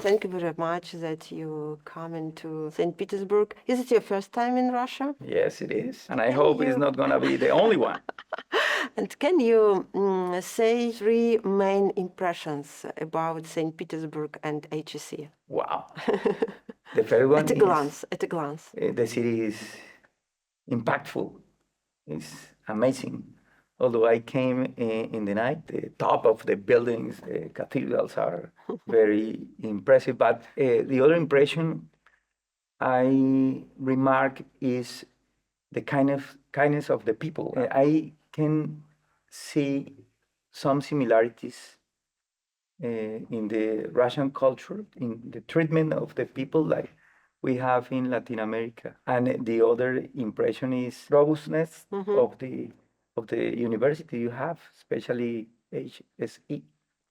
Thank you very much that you come into St. Petersburg. Is it your first time in Russia? Yes, it is. And I hope it's not going to be the only one. And can you say three main impressions about St. Petersburg and HSE? Wow. The first one At a glance. The city is impactful. It's amazing. Although I came in the night, the top of the buildings, the cathedrals are very impressive. But the other impression I remark is the kindness of the people. I can see some similarities in the Russian culture, in the treatment of the people like we have in Latin America. And the other impression is robustness of the university you have, especially HSE.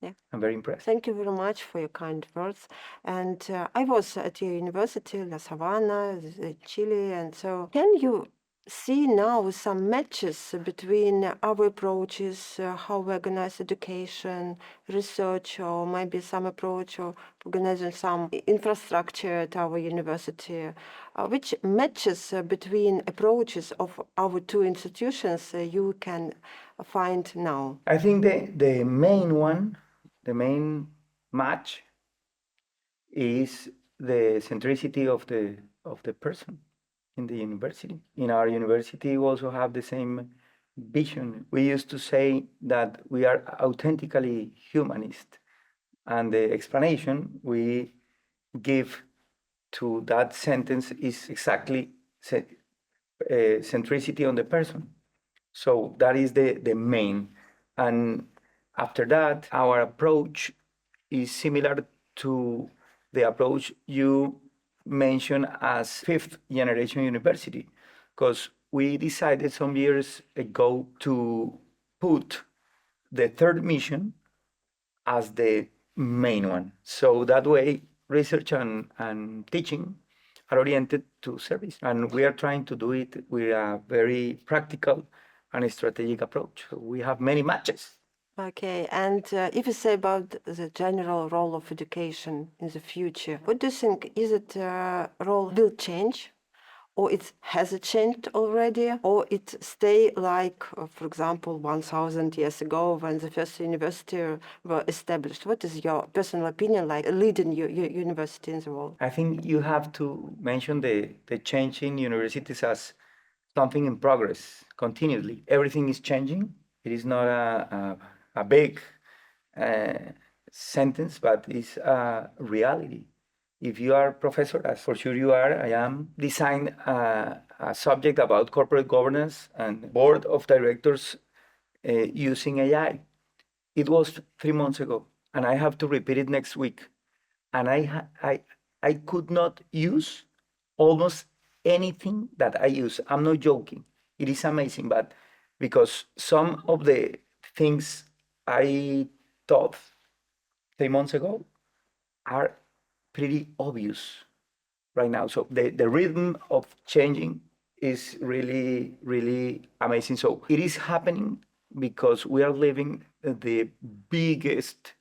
Yeah. I'm very impressed. Thank you very much for your kind words. And I was at your university, La Sabana, Chile, and so can you see now some matches between our approaches, how we organize education, research, or maybe some approach of organizing some infrastructure at our university, which matches between approaches of our two institutions you can find now? I think the main match is the centricity of the person in the university. In our university, we also have the same vision. We used to say that we are authentically humanist, and the explanation we give to that sentence is exactly centricity on the person. So that is the main. And after that, our approach is similar to the approach you mentioned as fifth generation university, because we decided some years ago to put the third mission as the main one. So that way, research and teaching are oriented to service. And we are trying to do it with a very practical and strategic approach. We have many matches. Okay, and if you say about the general role of education in the future, what do you think? Is it role will change, or it has it changed already, or it stay like, for example, 1,000 years ago when the first university were established? What is your personal opinion like leading your university in the world? I think you have to mention the change in universities as something in progress continuously. Everything is changing. It is not a big sentence, but it's a reality. If you are a professor, as for sure you are, I am, design a subject about corporate governance and board of directors using AI. It was 3 months ago, and I have to repeat it next week. And I could not use almost anything that I use. I'm not joking. It is amazing, but because some of the things I thought 3 months ago are pretty obvious right now. So the rhythm of changing is really, really amazing. So it is happening because we are living the biggest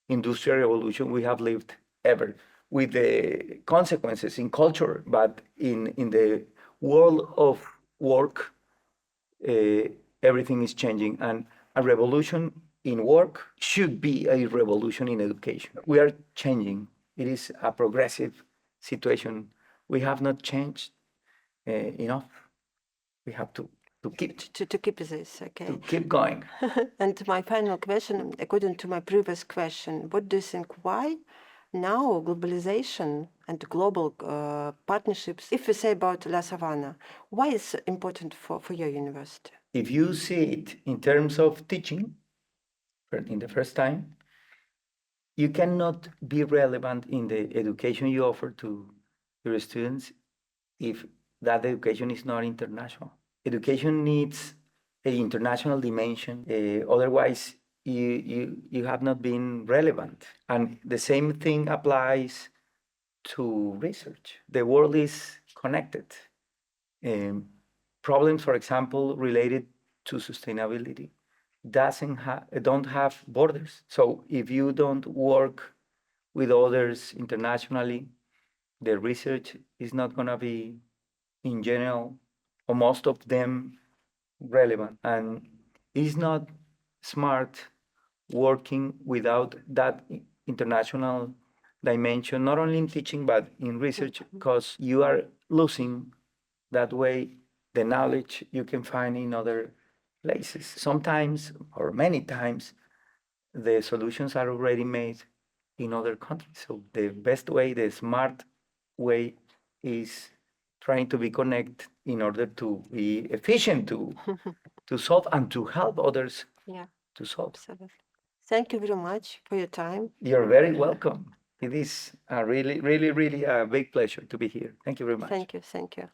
industrial revolution we have lived ever, with the consequences in culture, but in the world of work, everything is changing. And a revolution in work should be a revolution in education. We are changing. It is a progressive situation. We have not changed enough. We have to keep This, okay. to keep going. And my final question, according to my previous question, what do you think? Why now globalization and global partnerships, if we say about La Savana, why is it important for your university? If you see it in terms of teaching, in the first time, you cannot be relevant in the education you offer to your students if that education is not international. Education needs an international dimension. Otherwise, you have not been relevant. And the same thing applies to research. The world is connected. Problems, for example, related to sustainability don't have borders. So if you don't work with others internationally, the research is not going to be, in general, or most of them, relevant. And it's not smart working without that international dimension, not only in teaching but in research, because you are losing that way the knowledge you can find in other places. Sometimes, or many times, the solutions are already made in other countries. So the best way, the smart way, is trying to be connected in order to be efficient to solve and to help others Yeah, to solve. absolutely. Thank you very much for your time. You're very welcome. It is a really, really, really a big pleasure to be here. Thank you very much. Thank you. Thank you.